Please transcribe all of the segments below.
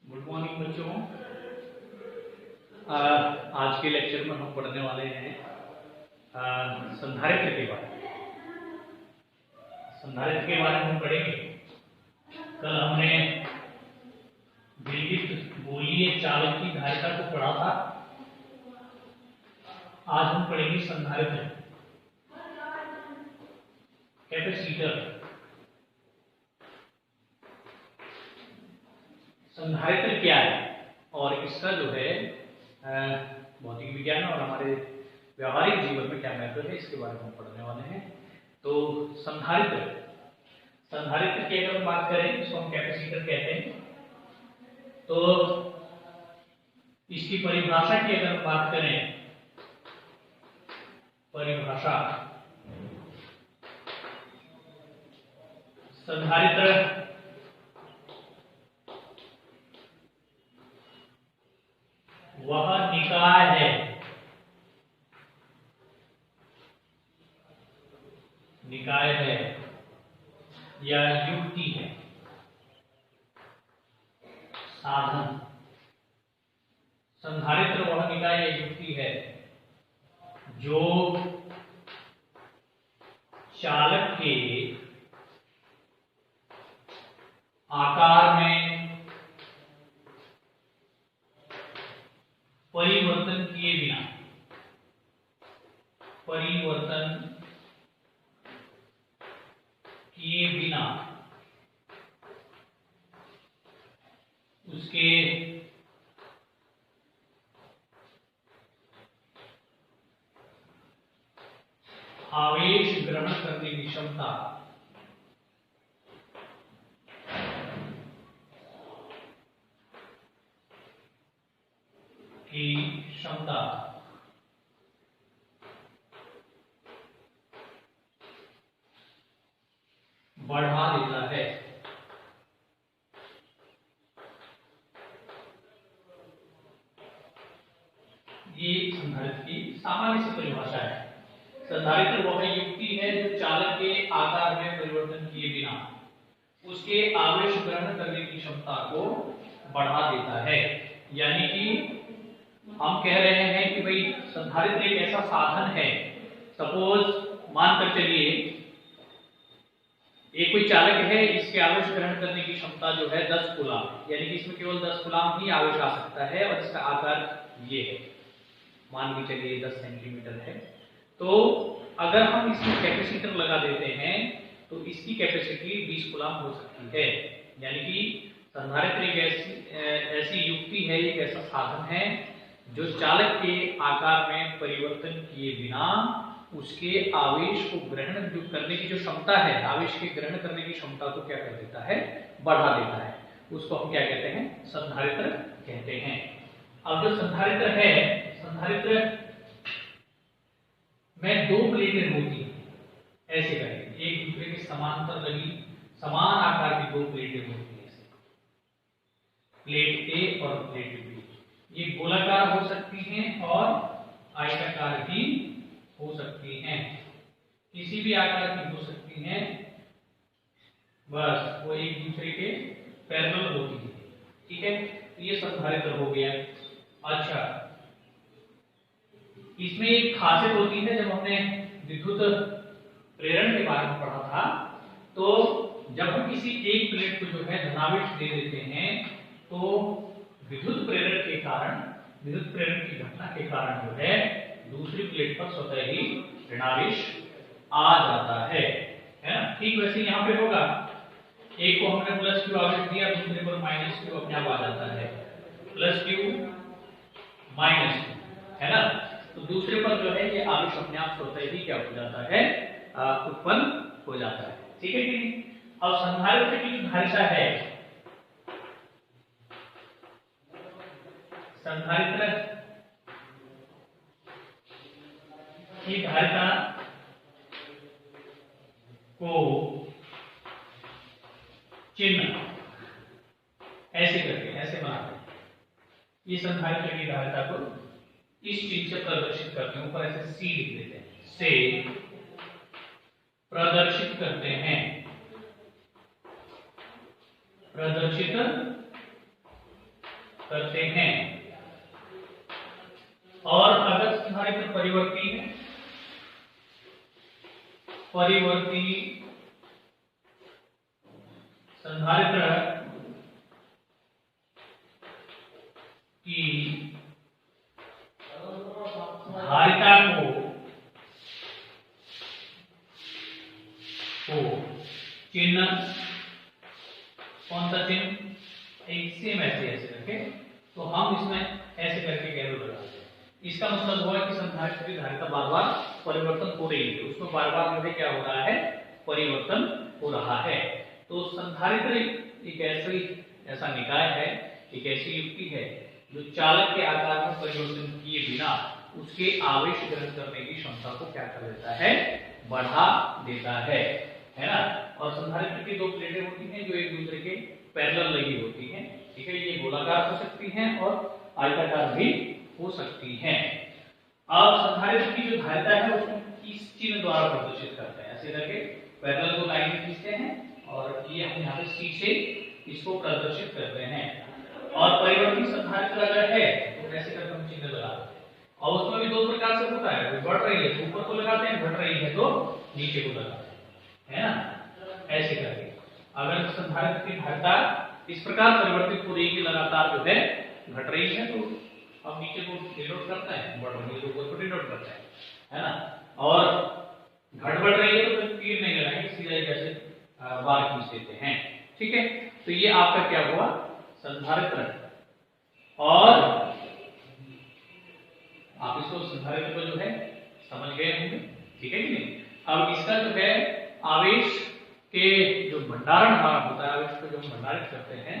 Good morning बच्चों। आज के लेक्चर में हम पढ़ने वाले हैं संधारित्र के बारे में। संधारित्र के बारे में हम पढ़ेंगे। कल हमने विद्युत गोलीय चालक की धारिता को पढ़ा था। आज हम पढ़ेंगे संधारित्र, कैपेसिटर। संधारित्र क्या है और इसका जो है भौतिक विज्ञान और हमारे व्यवहारिक जीवन में क्या महत्व है, इसके बारे में हम पढ़ने वाले हैं। तो संधारित्र की अगर बात करें, इसको हम कैपेसिटर कहते हैं। तो इसकी परिभाषा की अगर बात करें, परिभाषा संधारित्र वह निकाय है, निकाय है या युक्ति है, साधन। संधारित्र वह निकाय या युक्ति है जो चालक के आकार में परिवर्तन किए बिना उसके आवेश ग्रहण करने की क्षमता बढ़ा देता है। ये संधारित्र की सामान्य से परिभाषा है। संधारित्र वह युक्ति है जो चालक के आकार में परिवर्तन किए बिना उसके आवेश ग्रहण करने की क्षमता को बढ़ा देता है। यानी कि हम कह रहे हैं कि भाई संधारित्र एक ऐसा साधन है। सपोज मानकर चलिए एक कोई चालक है, इसके आवेश ग्रहण करने की क्षमता जो है 10 कूलाम, यानी कि इसमें केवल 10 कूलाम ही आवेश आ सकता है और इसका आकार ये है, मान के चलिए 10 सेंटीमीटर है। तो अगर हम इसमें कैपेसिटर लगा देते हैं तो इसकी कैपेसिटी 20 कूलाम हो सकती है। यानी कि संधारित्र एक ऐसी युक्ति है, एक ऐसा साधन है जो चालक के आकार में परिवर्तन किए बिना उसके आवेश को ग्रहण जो करने की जो क्षमता है, आवेश के ग्रहण करने की क्षमता को क्या कर देता है, बढ़ा देता है। उसको हम क्या कहते हैं, संधारित्र कहते हैं। अब जो संधारित्र है, संधारित्र में 2 प्लेटें होती हैं। ऐसे करके एक दूसरे के समांतर लगी समान आकार की 2 प्लेटें होती हैं। ऐसे प्लेट ए और प्लेट बी, ये गोलाकार हो सकती हैं और आयताकार भी हो सकती हैं, किसी भी आकार की हो सकती हैं, बस वो एक दूसरे के पैरेलल होती है। ठीक है, तो ये संधारित्र हो गया। अच्छा, इसमें एक खासियत होती है, जब हमने विद्युत प्रेरण के बारे में पढ़ा था, तो जब हम किसी एक प्लेट को जो है धनावेश दे देते हैं तो विद्युत प्रेरण के कारण, विद्युत प्रेरण की घटना के कारण जो है दूसरी प्लेट पर स्वतः ही ऋणावेश आ जाता है ना। ठीक वैसे यहाँ पे होगा, एक को हमने प्लस क्यू आवेश दिया, दूसरे पर माइनस क्यू अपने आप आ जाता है, प्लस क्यू माइनस क्यू, है ना। तो दूसरे पर जो है ये आवेश अपने आप स्वतः ही क्या हो जाता है, उत्पन्न हो जाता है। ठीक है कि नहीं। अब संधारित्र की जो धारिता है, संधारित्र की धारिता को चिन्ह ऐसे करके, ऐसे बनाते हैं। ये संधारित्र की धारिता को इस चीज से प्रदर्शित करते हैं, ऊपर ऐसे सी लिख देते हैं, से प्रदर्शित करते हैं, प्रदर्शित करते हैं। और अगर संधारित्र परिवर्ती है, परिवर्ती संधारित्र की धारिता को चिन्ह, कौन सा चिन्ह, एक सेम ऐसे रखे, तो हम इसमें ऐसे करके कैरो लगाते हैं। इसका मतलब हुआ कि संधारित्र की धारिता बार बार परिवर्तन हो रही है, उसमें बार बार मुझे क्या हो रहा है, परिवर्तन हो रहा है। तो संधारित्र एक ऐसा निकाय है, एक ऐसी युक्ति है जो चालक के आकार में परिवर्तन किए बिना उसके आवेश ग्रहण करने की क्षमता को क्या कर देता है, बढ़ा देता है ना। और संधारित्र की दो प्लेटें होती हैं जो एक दूसरे के पैरेलल लगी होती हैं, ठीक है। ये गोलाकार हो सकती हैं और आयताकार भी हो सकती हैं। अब संधारित्र की जो धारिता है उसको इस चिन्ह द्वारा प्रदर्शित करते हैं, ऐसे करके पैरेलल को लाइन खींचते हैं और ये हम यहाँ पे सी से इसको प्रदर्शित करते हैं। और परिवर्ती संधारित्र अगर है तो ऐसे करके हम चिन्ह लगाते हैं। और उसमें भी दो प्रकार से होता है, बढ़ रही है तो ऊपर को लगाते हैं, घट रही है तो नीचे को लगाते हैं, है ना। ऐसे करके अगर संधारित्र की धारिता इस प्रकार परिवर्तित हो रही है कि लगातार जो है घट रही है तो हम नीचे को डिनोट करते हैं, बढ़ रही है तो ऊपर को डिनोट करते हैं, है ना। और घट बढ़ रही है तो फिर तीर नहीं लगाएंगे, सीधा जैसे बार खींच देते हैं, ठीक है। तो ये आपका क्या हुआ, संधारित्र। और आप इसको संधारित्र को जो है समझ गए होंगे, ठीक है कि नहीं। अब इसका जो है आवेश के जो भंडारण हमारा होता है, आवेश को जो हम भंडारित करते हैं,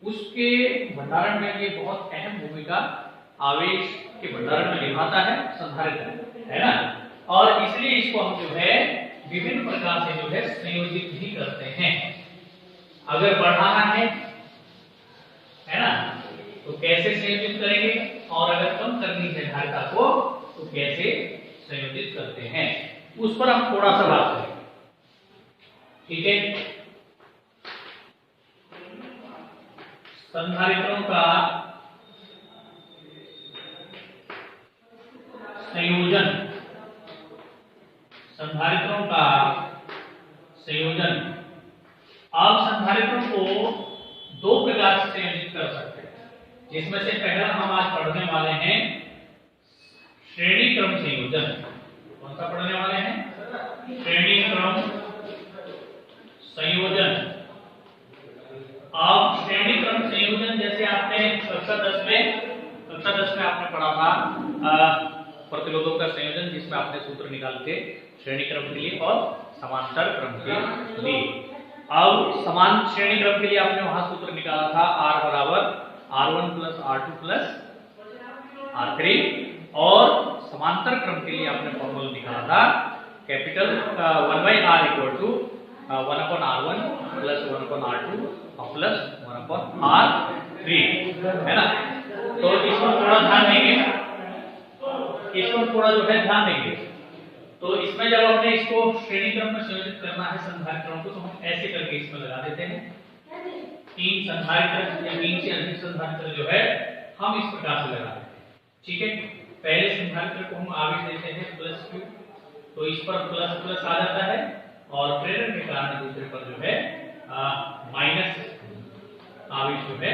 उसके भंडारण में ये बहुत अहम भूमिका आवेश के भंडारण में निभाता है संधारित्र, है ना। और इसलिए इसको हम जो है विभिन्न प्रकार से जो है संयोजित भी करते हैं। अगर बढ़ाना है ना, तो कैसे संयोजित करेंगे, और अगर कम करनी है धारिता को तो कैसे संयोजित करते हैं, उस पर हम थोड़ा सा बात करेंगे, ठीक है। संधारित्रों का संयोजन, संधारित्रों का संयोजन। आप संधारित्रों को दो प्रकार से संयोजित कर सकते हैं, जिसमें से पहला हम आज पढ़ने वाले हैं श्रेणी क्रम संयोजन। कौन सा पढ़ने वाले हैं, श्रेणी क्रम संयोजन। अब श्रेणी क्रम संयोजन जैसे आपने कक्षा 10 में आपने पढ़ा था प्रतिरोधों का संयोजन, जिसमें आपने सूत्र निकाले थे श्रेणी क्रम के लिए और समांतर क्रम के लिए। अब समान श्रेणी क्रम के लिए आपने वहां सूत्र निकाला था R बराबर R1 plus R2 plus R3, और समांतर क्रम के लिए आपने फॉर्मूला निकाला था capital 1/R equal to 1/R1 plus 1/R2 plus 1/R3, है ना। तो इसमें थोड़ा ध्यान देंगे, इसमें थोड़ा जो है ध्यान देंगे। तो इसमें जब हमने इसको श्रेणी क्रम में संयोजित करना है संधारित्रों को, तो हम ऐसे करके इसमें लगा देते हैं। तीन संधारित्र या तीन से अधिक संधारित्र जो है हम इस प्रकार से लगा देते हैं, ठीक है। पहले संधारित्र को हम आवेश देते हैं +Q, तो इस पर प्लस प्लस आ जाता है, और प्रेरण के कारण दूसरे पर जो है माइनस आवेश जो है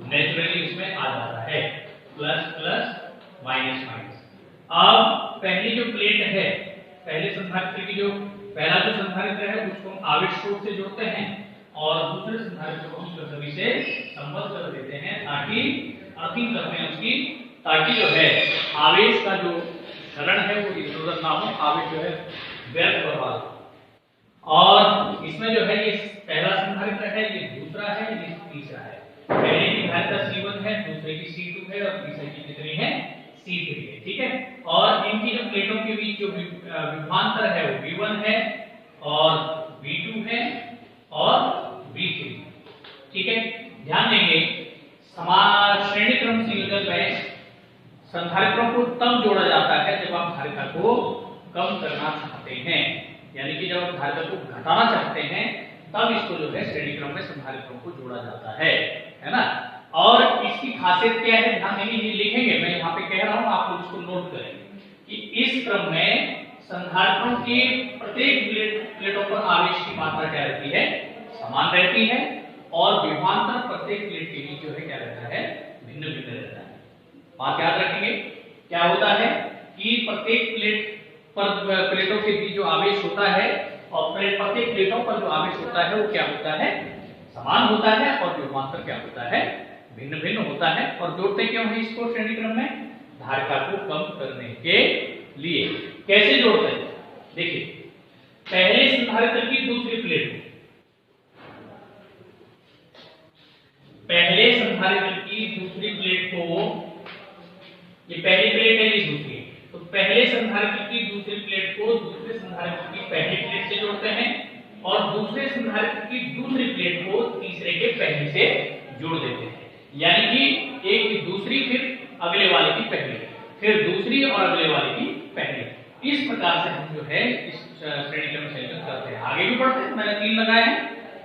नेचुरली इसमें आ जाता है, प्लस प्लस माइनस माइनस। अब पहली जो प्लेट है, पहले संधारित्र की जो पहला जो संधारित्र है उसको हम आवेश स्रोत से जोड़ते हैं, और दूसरे संधारित्र को हम सभी से संबद्ध कर देते हैं, ताकि अर्थिंग करते हैं उसकी, ताकि जो है आवेश का जो क्षरण है वो इधर ना हो, आवेश जो है व्यर्थ बर्बाद हो। और इसमें जो है ये पहला संधारित्र है, ये दूसरा है, ये तीसरा है। पहले की धारिता C1 है, दूसरे की C2 है, और तीसरे की कितनी है, C3 है, ठीक है। और इनकी जो प्लेटों के बीच जो विभवांतर है वो V1 है, और V2 है, और V3, ठीक है। ध्यान देंगे समान श्रेणी क्रम संयोजन में संधारित्रों को तब जोड़ा जाता है जब आप धारिता को कम करना चाहते हैं, यानी कि जब आप धारिता को घटाना चाहते हैं तब इसको जो है श्रेणी क्रम में संधारित्रों को जोड़ा जाता है ना। और इस इसकी खासियत क्या है ध्यान देंगे, ये लिखेंगे, मैं यहाँ पे कह रहा हूँ, आप लोग इसको नोट करेंगे कि इस क्रम में संधारित्रों के प्रत्येक प्लेटों पर आवेश की मात्रा क्या रहती है, समान रहती है, और विभवांतर प्रत्येक प्लेट के बीच जो है क्या रहता है, भिन्न भिन्न रहता है। बात याद रखेंगे, क्या होता है कि प्रत्येक प्लेटों के बीच जो आवेश होता है और प्रत्येक प्लेटों पर जो आवेश होता है वो क्या होता है, समान होता है, और विभवांतर क्या होता है, भिन्न भिन्न होता है। और जोड़ते क्यों है इसको श्रेणी क्रम में, धारिता को कम करने के लिए। कैसे जोड़ते हैं, देखिए पहले संधारित्र की दूसरी प्लेट, पहले संधारित्र की दूसरी प्लेट को, ये पहली प्लेट है, ये दूसरी है, तो पहले संधारित्र की दूसरी प्लेट को दूसरे संधारित्र की पहली प्लेट से जोड़ते हैं, और दूसरे संधारित्र की दूसरी प्लेट को तीसरे के पहले से जोड़ देते हैं। यानी कि एक की दूसरी, फिर अगले वाले की पहली, फिर दूसरी और अगले वाले की पहली। इस प्रकार से हम जो है इस श्रेणी क्रम संयोजन करते हैं। आगे भी बढ़ते हैं, मैंने 3 लगाए हैं,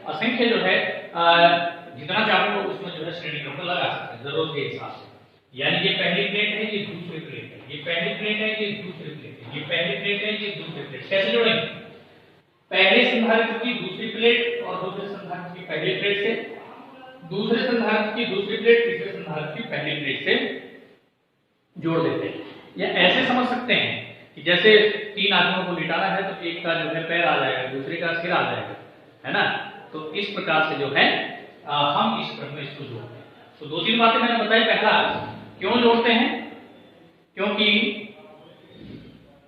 असंख्य जो है जितना चाहो उसमें जो है श्रेणी क्रम लगा सकते हैं जरूरत के हिसाब से। यानी ये पहली प्लेट है, ये दूसरी प्लेट है, ये पहली प्लेट है, ये दूसरी प्लेट है, ये पहली प्लेट है, ये दूसरी प्लेट। कैसे जोड़ेंगे, पहले संधारित्र की दूसरी प्लेट और दूसरे संधारित्र की पहली प्लेट से, दूसरे संधारित्र की दूसरी प्लेट तीसरे संधारित्र की पहली प्लेट से जोड़ देते हैं। या ऐसे समझ सकते हैं कि जैसे 3 आदमियों को लिटाना है तो एक का जो है पैर आ जाएगा, दूसरे का सिर आ जाएगा, है ना। तो इस प्रकार से जो है हम इस क्रम में इसको जोड़ते हैं। तो 2-3 बातें मैंने बताई। पहला, क्यों जोड़ते हैं, क्योंकि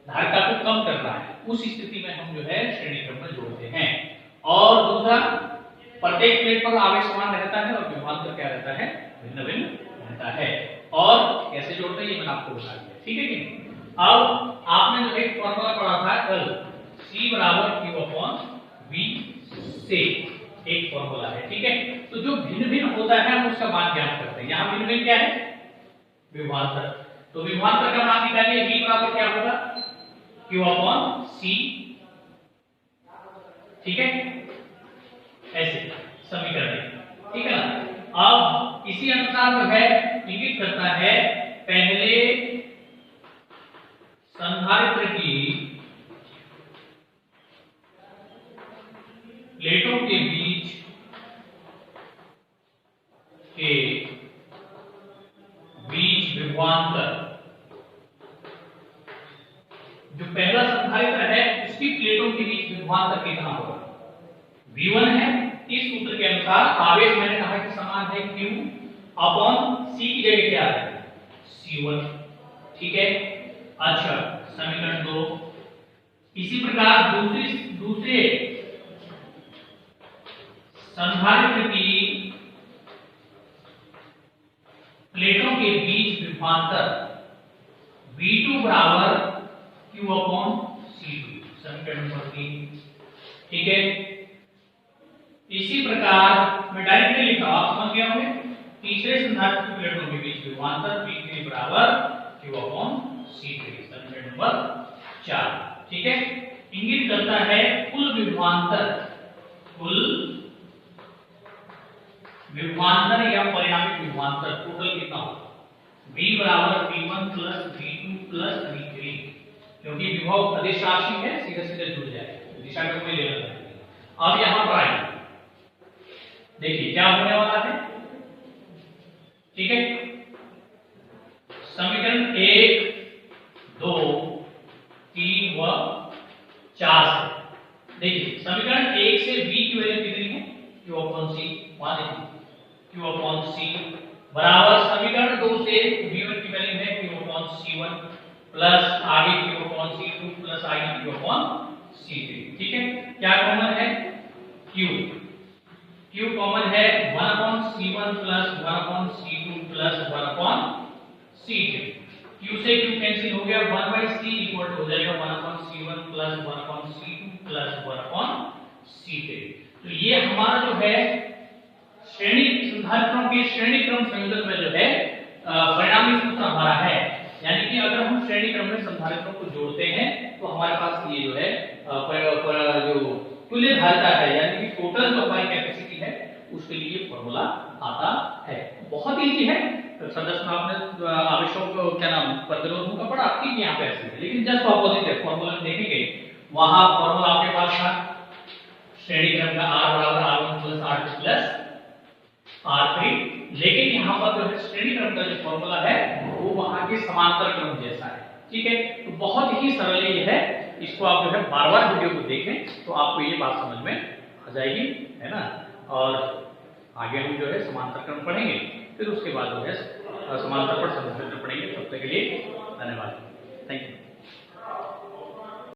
धारिता को कम करना है, उस स्थिति में हम जो है श्रेणी क्रम में जोड़ते हैं। और दूसरा, प्रत्येक प्लेट पर आवेश समान रहता है और विभवांतर क्या रहता है, भिन्न भिन्न रहता है। और कैसे जोड़ते हैं ये मैंने आपको बता दिया, ठीक है कि नहीं। अब आपने जो एक फॉर्मूला पढ़ा था कल, C बराबर Q/V से, एक फॉर्मूला है, ठीक है। तो जो भिन्न भिन्न होता है हम उसका मान ज्ञात करते हैं। यहाँ भिन्न भिन्न क्या है, विभवांतर। तो विभवांतर का मान निकालिए, V बराबर क्या होगा, Q/C, ठीक है, ऐसे समीकरण, ठीक है ना। अब इसी अनुसार जो है इंगित करता है, पहले संधारित्र की प्लेटों के बीच विभवांतर, जो पहला संधारित्र है उसकी प्लेटों के बीच विभवांतर कितना होगा, V1 है। इस सूत्र के अनुसार आवेश मैंने कहा कि समान है Q/C की जगह क्या है, C1, ठीक है। अच्छा, समीकरण 2। इसी प्रकार दूसरे संधारित्र की प्लेटों के बीच विभवांतर V2 बराबर Q/C2, समीकरण नंबर 3, ठीक है। इसी प्रकार मैं डायरेक्टली लिखा, आप समझ गए होंगे, तीसरे संधारित्र की प्लेटों के बीच विभवांतर V3 बराबर Q/C3, समीकरण नंबर 4, ठीक है। इंगित करता है कुल विभवांतर या परिणामी विभवांतर टोटल कितना होगा, V बराबर V1 plus V2 plus V3, क्योंकि विभव अदिश राशि है, सीधे सीधे जुड़ जाएगा, दिशा में कोई लेना नहीं। अब यहां पर आइए, देखिए क्या होने वाला है, ठीक है। समीकरण 1, 2, 3 व 4 से देखिए, समीकरण 1 से V की वैल्यू कितनी है, Q/C, मान लीजिए Q/C बराबर समीकरण 2 से V1 की वैल्यू है Q/C1 प्लस आगे Q/C2 प्लस आगे Q/C3, ठीक है। क्या कॉमन है, Q कॉमन है 1/C1 plus 1/C2 plus 1/C3। Q से Q कैंसिल हो गया, 1/C इक्वल हो जाएगा 1/C1 plus 1/C2 plus 1/C3। तो ये हमारा जो है श्रेणी संधारित्रों के श्रेणी क्रम संयोजन में जो है परिणामी सूत्र हमारा है। यानी कि अगर हम श्रेणी क्रम में संधारित्रों को जोड़ते हैं तो हमारे पास ये जो है जो तुल्य धारिता है, यानी कि टोटल जो हमारी कैपेसिटी है उसके लिए फॉर्मूला आता है। बहुत इजी है। सदस्य में आपने आवेशों को क्या नाम प्रतिरोधों का पढ़ा, ठीक यहाँ पे ऐसे है, लेकिन जस्ट ऑपोजिट है। फॉर्मूला देखेंगे वहां फॉर्मूला आपके पास था श्रेणी क्रम का R बराबर R1 plus R2 plus R3, लेकिन यहाँ पर जो है श्रेणी क्रम का जो फॉर्मूला है वो वहां के समांतर क्रम जैसा है। ठीक है, तो बहुत ही सरल ये है, इसको आप जो है बार-बार वीडियो को देखें तो आपको ये बात समझ में आ जाएगी, है ना। और आगे हम जो है समांतर क्रम पढ़ेंगे, फिर उसके बाद जो है समांतर पर संबंध पढ़ेंगे। तब तक के लिए धन्यवाद, थैंक यू।